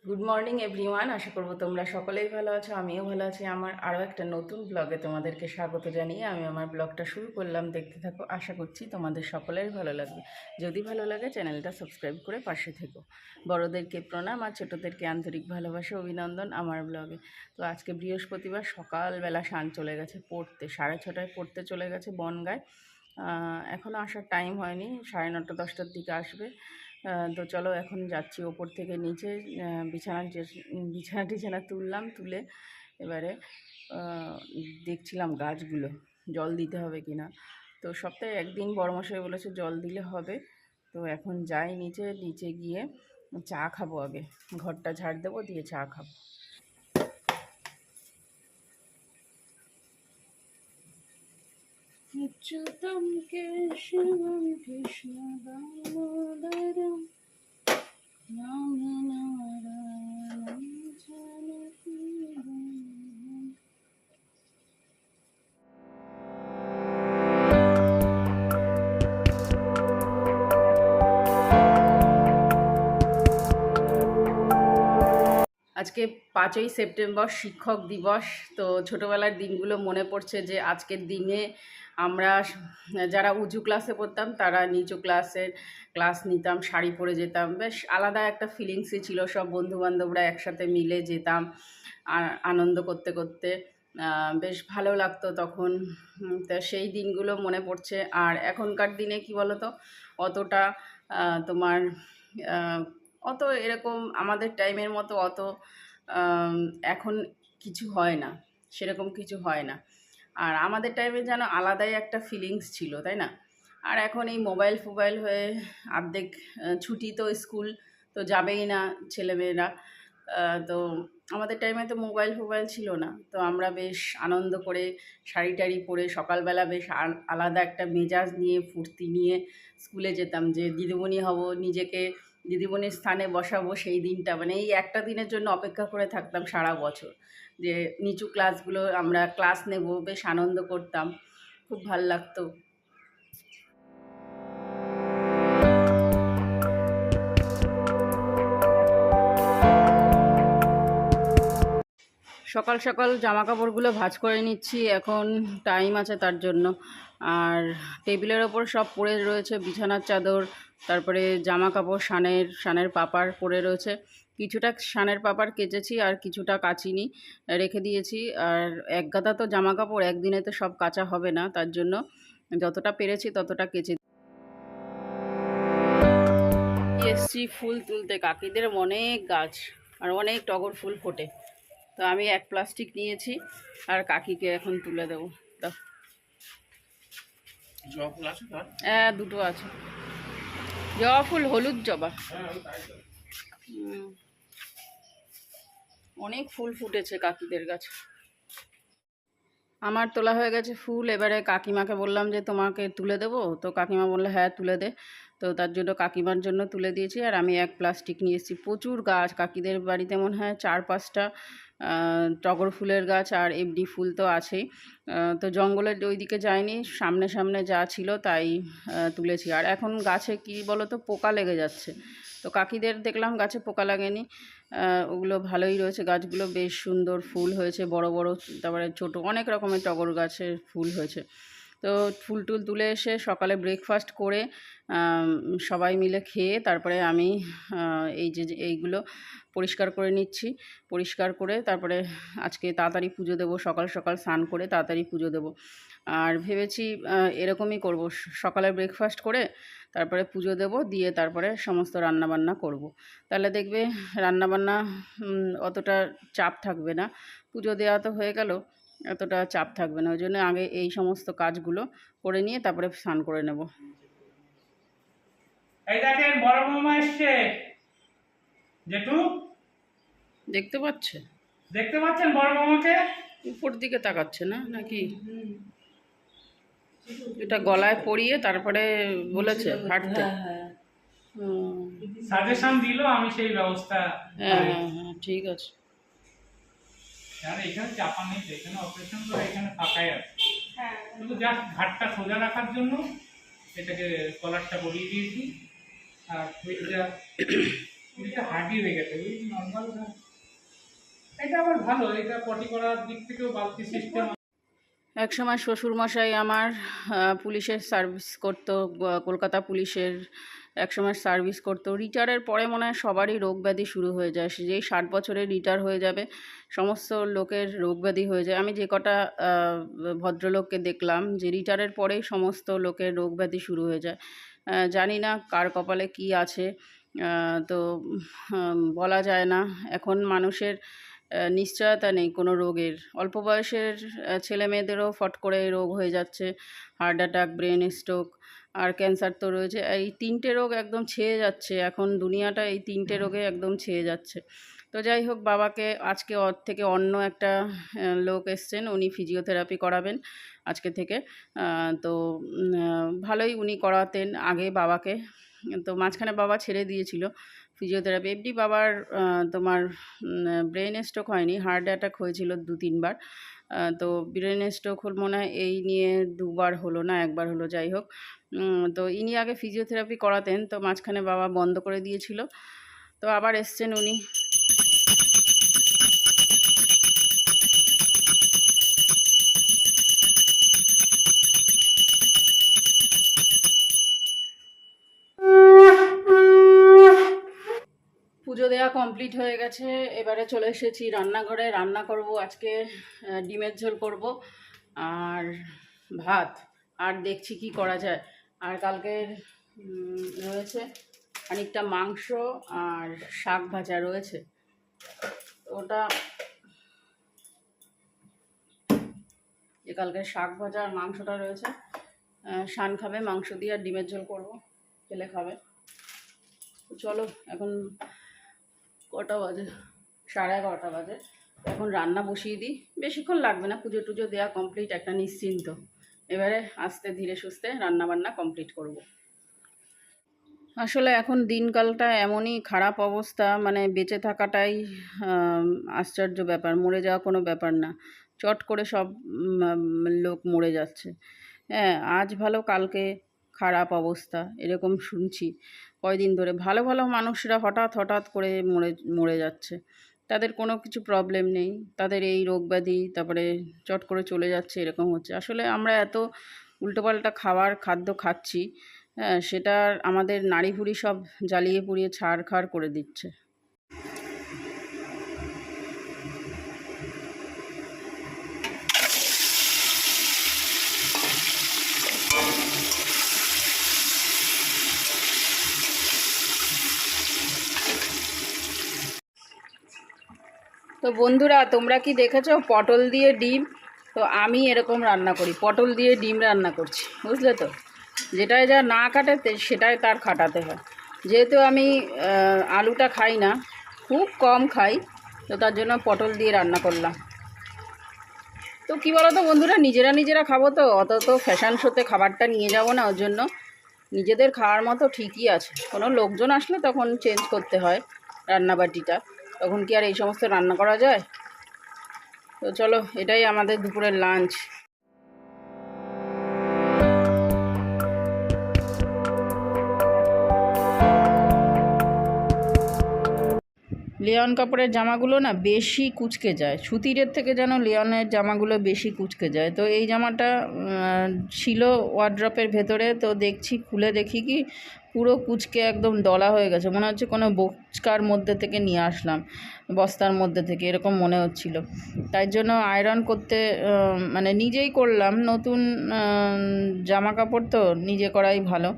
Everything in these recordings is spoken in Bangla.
Good morning everyone. আশা করবো তোমরা সকলেই ভালো আছো, আমিও ভালো আছি। আমার আরও একটা নতুন ব্লগে তোমাদেরকে স্বাগত জানিয়ে আমি আমার ব্লগটা শুরু করলাম। দেখতে থাকো, আশা করছি তোমাদের সকলের ভালো লাগবে। যদি ভালো লাগে চ্যানেলটা সাবস্ক্রাইব করে পাশে থেকো। বড়োদেরকে প্রণাম আর ছোটোদেরকে আন্তরিক ভালোবাসা অভিনন্দন আমার ব্লগে। তো আজকে বৃহস্পতিবার, সকালবেলা শান চলে গেছে পড়তে, 6:30টায় পড়তে চলে গেছে বনগাঁয়। এখনও আসার টাইম হয়নি, 9:30 10টার দিকে আসবে। তো চলো এখন যাচ্ছি ওপর থেকে নিচে। বিছানা টিছানা তুললাম, তুলে এবারে দেখছিলাম গাছগুলো জল দিতে হবে কি না। তো সপ্তাহে একদিন বড়মশাই বলেছে জল দিলে হবে। তো এখন যাই নিচে, নিচে গিয়ে চা খাবো, আগে ঘরটা ঝাড় দেবো, দিয়ে চা খাবো। अच्युतं केशवं कृष्णदामोदरं रामनारायणं जानकीवन्दनं। আজকে 5ই সেপ্টেম্বর শিক্ষক দিবস। তো ছোটোবেলার দিনগুলো মনে পড়ছে যে আজকের দিনে আমরা যারা উঁচু ক্লাসে পড়তাম তারা নিচু ক্লাস নিতাম, শাড়ি পরে যেতাম। বেশ আলাদা একটা ফিলিংসই ছিল, সব বন্ধুবান্ধবরা একসাথে মিলে যেতাম আর আনন্দ করতে করতে বেশ ভালো লাগতো তখন। তা সেই দিনগুলো মনে পড়ছে। আর এখনকার দিনে কি বলো তো, অতটা তোমার অত এরকম আমাদের টাইমের মতো অত এখন কিছু হয় না, সেরকম কিছু হয় না। আর আমাদের টাইমে যেন আলাদাই একটা ফিলিংস ছিল, তাই না? আর এখন এই মোবাইল ফোবাইল হয়ে অর্ধেক ছুটি তো স্কুল তো যাবেই না ছেলেমেয়েরা। তো আমাদের টাইমে তো মোবাইল ফোবাইল ছিল না, তো আমরা বেশ আনন্দ করে শাড়ি টাড়ি পরে সকালবেলা বেশ আলাদা একটা মেজাজ নিয়ে ফুর্তি নিয়ে স্কুলে যেতাম, যে দিদিমণি হব, নিজেকে দিদিমণির স্থানে বসাবো। সেই দিনটা মানে এই একটা দিনের জন্য অপেক্ষা করে থাকতাম সারা বছর, যে নিচু ক্লাসগুলো আমরা ক্লাস নেব, বেশ আনন্দ করতাম, খুব ভাল লাগতো। সকাল সকাল জামা কাপড়গুলো ভাঁজ করে নিচ্ছি, এখন টাইম আছে তার জন্য। আর টেবিলের ওপর সব পড়ে রয়েছে, বিছানার চাদর, তারপরে জামা কাপড়, শানের পাপার পড়ে রয়েছে। কিছুটা শানের পাপার কেচেছি আর কিছুটা কাচিনি, রেখে দিয়েছি। আর এক গাদা তো জামা কাপড় একদিনে তো সব কাচা হবে না, তার জন্য যতটা পেরেছি ততটা কেচে এসছি ফুল তুলতে। কাকিদের অনেক গাছ আর অনেক টগর ফুল ফোটে, তো আমি এক প্লাস্টিক নিয়েছি আর কাকিকে এখন তুলে দেবো। তো হ্যাঁ, দুটো আছে। জবা ফুল, হলুদ জবা। অনেক ফুল ফুটেছে কাকিদের গাছে। আমার তোলা হয়ে গেছে ফুল, এবারে কাকিমাকে বললাম যে তোমাকে তুলে দেবো, তো কাকিমা বললো হ্যাঁ তুলে দে। তো তার জন্য কাকিমার জন্য তুলে দিয়েছি। আর আমি এক প্লাস্টিক নিয়ে এসেছি। প্রচুর গাছ কাকিদের বাড়িতে, মনে হয় 4-5টা টগর ফুলের গাছ, আর এমনি ফুল তো আছেই। তো জঙ্গলের ওই দিকে যাইনি, সামনে সামনে যা ছিল তাই তুলেছি। আর এখন গাছে কি বলো তো, পোকা লেগে যাচ্ছে। তো কাকিদের দেখলাম গাছে পোকা লাগেনি, ওগুলো ভালোই রয়েছে। গাছগুলো বেশ সুন্দর ফুল হয়েছে, বড় বড়, তারপরে ছোট অনেক রকমের টগর গাছের ফুল হয়েছে। তো ফুল টুল তুলে এসে সকালে ব্রেকফাস্ট করে সবাই মিলে খেয়ে তারপরে আমি এই যে এইগুলো পরিষ্কার করে নিচ্ছি। পরিষ্কার করে তারপরে আজকে তাড়াতাড়ি পুজো দেবো, সকাল সকাল স্নান করে তাড়াতাড়ি পুজো দেবো। আর ভেবেছি এরকমই করব, সকালে ব্রেকফাস্ট করে তারপরে পুজো দেব, দিয়ে তারপরে সমস্ত রান্নাবান্না করব। তাহলে দেখবে রান্নাবান্না অতটা চাপ থাকবে না, পুজো দেওয়া তো হয়ে গেল, এতটা চাপ থাকবে না। ওই জন্য আগে এই সমস্ত কাজগুলো করে নিয়ে তারপরে স্নান করে নেব। এই দেখেন বড় মামা এসছে। জেঠু দেখতে পাচ্ছে? দেখতে পাচ্ছেন বড় মামাকে? উপর দিকে তাকাচ্ছে না নাকি? এটা গলায় পরিয়ে তারপরে বলেছে হাঁটতে। সাজেশন দিল, আমি সেই ব্যবস্থা। হ্যাঁ হ্যাঁ হ্যাঁ, ঠিক আছে। আর এখানে চাপা নেই, এখানে অপারেশন করে এখানে ফাঁকাই আছে। শুধু জাস্ট ঘাটটা সোজা রাখার জন্য এটাকে কলারটা বলিয়ে দিয়েছি। আর সুইচটা এটা হার্ডি হয়ে গেছে, ওই নর্মাল। এটা আবার ভালো, এটা পটি করার দিক থেকেও বালতি সিস্টেম। একসময় শ্বশুরমশাই আমার পুলিশের সার্ভিস করতো, কলকাতা পুলিশের একসময় সার্ভিস করতো। রিটায়ারের পরে মনে হয় সবারই রোগ ব্যাধি শুরু হয়ে যায়, যেই 60 বছরে রিটায়ার হয়ে যাবে সমস্ত লোকের রোগ ব্যাধি হয়ে যায়। আমি যে কটা ভদ্রলোককে দেখলাম যে রিটায়ারের পরেই সমস্ত লোকের রোগ ব্যাধি শুরু হয়ে যায়। জানি না কার কপালে কি আছে, তো বলা যায় না। এখন মানুষের নিশ্চয়তা নেই কোনো রোগের। অল্প বয়সের ছেলে মেয়েদেরও ফট করে রোগ হয়ে যাচ্ছে, হার্ট অ্যাটাক, ব্রেন স্ট্রোক আর ক্যান্সার তো রয়েছে। এই 3টে রোগ একদম ছেয়ে যাচ্ছে এখন দুনিয়াটা, এই 3টে রোগে একদম ছেয়ে যাচ্ছে। তো যাই হোক, বাবাকে আজকে ওর থেকে অন্য একটা লোক এসছেন, উনি ফিজিওথেরাপি করাবেন আজকে থেকে। তো ভালোই উনি করাতেন আগে বাবাকে, তো মাঝখানে বাবা ছেড়ে দিয়েছিল ফিজিওথেরাপি। এমনি বাবার তোমার ব্রেন স্ট্রোক হয়নি, হার্ট অ্যাটাক হয়েছিল 2-3 বার। তো ব্রেন স্ট্রোক হল মনে হয় এই নিয়ে 2 বার হলো না 1 বার হলো, যাই হোক। তো ইনি আগে ফিজিওথেরাপি করাতেন, তো মাঝখানে বাবা বন্ধ করে দিয়েছিল, তো আবার এসছেন উনি। পুজো দেওয়া কমপ্লিট হয়ে গেছে, এবারে চলে এসেছি রান্নাঘরে। রান্না করব আজকে ডিমের ঝোল করব আর ভাত, আর দেখছি কি করা যায়। আর কালকের রয়েছে খানিকটা মাংস আর শাক ভাজা রয়েছে, ওটা যে কালকের শাক ভাজা আর মাংসটা রয়েছে। শান খাবে মাংস দিয়ে, আর ডিমের ঝোল করব, ছেলে খাবে। চলো এখন কটা বাজে, 11:30 বাজে, এখন রান্না বসিয়ে দিই। বেশিক্ষণ লাগবে না, পুজো টুজো দেওয়া কমপ্লিট, একটা নিশ্চিন্ত। এবারে আস্তে ধীরে সুস্থে রান্না বান্না কমপ্লিট করব। আসলে এখন দিনকালটা এমনই খারাপ অবস্থা, মানে বেঁচে থাকাটাই আশ্চর্য ব্যাপার, মরে যাওয়া কোনো ব্যাপার না। চট করে সব লোক মরে যাচ্ছে। হ্যাঁ, আজ ভালো কালকে খারাপ অবস্থা, এরকম শুনছি কয়দিন ধরে। ভালো ভালো মানুষরা হঠাৎ হঠাৎ করে মরে যাচ্ছে, তাদের কোনো কিছু প্রবলেম নেই, তাদের এই রোগ ব্যাধি তারপরে চট করে চলে যাচ্ছে, এরকম হচ্ছে। আসলে আমরা এত উল্টোপাল্টা খাদ্য খাচ্ছি, হ্যাঁ, সেটা আমাদের নাড়ি ভুড়ি সব জ্বালিয়ে পুড়িয়ে ছাড়খাড় করে দিচ্ছে। তো বন্ধুরা, তোমরা কি দেখেছো পটল দিয়ে ডিম? তো আমি এরকম রান্না করি, পটল দিয়ে ডিম রান্না করছি, বুঝলে তো। যেটায় যা না কাটাতে সেটাই তার খাটাতে হয়। যেহেতু আমি আলুটা খাই না, খুব কম খাই, তো তার জন্য পটল দিয়ে রান্না করলাম। তো কী বলো তো বন্ধুরা, নিজেরা খাবো তো, অত তো ফ্যাশন শোতে খাবারটা নিয়ে যাব না, ওর জন্য নিজেদের খাওয়ার মতো ঠিকই আছে। কোনো লোকজন আসলে তখন চেঞ্জ করতে হয় রান্নাবাটিটা, তখন কি আর এই সমস্ত রান্না করা যায়? তো চলো, এটাই আমাদের দুপুরের লাঞ্চ। লিওন কাপড়ের জামাগুলো না বেশি কুঁচকে যায়, সুতিরের থেকে যেন লিওনের জামাগুলো বেশি কুঁচকে যায়। তো এই জামাটা ছিল ওয়ার্ড্রপের ভেতরে, তো দেখছি খুলে দেখি কি পুরো কুঁচকে একদম দলা হয়ে গেছে, মনে হচ্ছে কোনো বস্তার মধ্যে থেকে নিয়ে আসলাম, বস্তার মধ্যে থেকে এরকম মনে হচ্ছিল। তাই জন্য আয়রন করতে মানে নিজেই করলাম, নতুন জামা কাপড় তো নিজে করাই ভালো।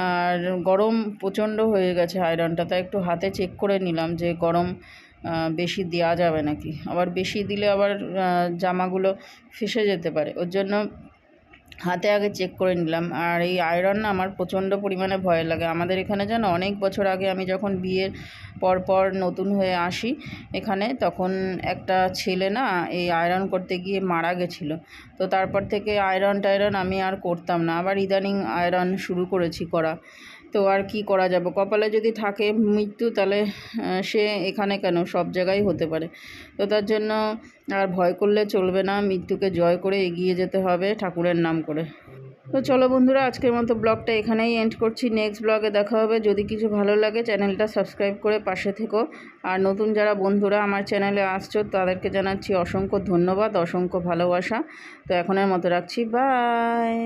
আর গরম প্রচণ্ড হয়ে গেছে আয়রনটা, তাই একটু হাতে চেক করে নিলাম যে গরম বেশি দেওয়া যাবে নাকি, আবার বেশি দিলে আবার জামাগুলো ফেঁসে যেতে পারে, ওর জন্য হাতে আগে চেক করে নিলাম। আর এই আয়রন না আমার প্রচণ্ড পরিমাণে ভয় লাগে। আমাদের এখানে যেন অনেক বছর আগে আমি যখন বিয়ের পর নতুন হয়ে আসি এখানে, তখন একটা ছেলে না এই আয়রন করতে গিয়ে মারা গেছিলো। তো তারপর থেকে আয়রন আমি আর করতাম না, আবার ইদানিং আয়রন শুরু করেছি করা। তো আর কি করা যাবে, কপালে যদি থাকে মৃত্যু, তাহলে সে এখানে কেন, সব জায়গায় হতে পারে। তো তার জন্য আর ভয় করলে চলবে না, মৃত্যুকে জয় করে এগিয়ে যেতে হবে ঠাকুরের নাম করে। তো চলো বন্ধুরা, আজকের মতো ব্লগটা এখানেই এন্ড করছি। নেক্সট ব্লগে দেখা হবে। যদি কিছু ভালো লাগে চ্যানেলটা সাবস্ক্রাইব করে পাশে থেকো। আর নতুন যারা বন্ধুরা আমার চ্যানেলে আসছো তাদেরকে জানাচ্ছি অসংখ্য ধন্যবাদ, অসংখ্য ভালোবাসা। তো এখনের মতো রাখছি, বাই।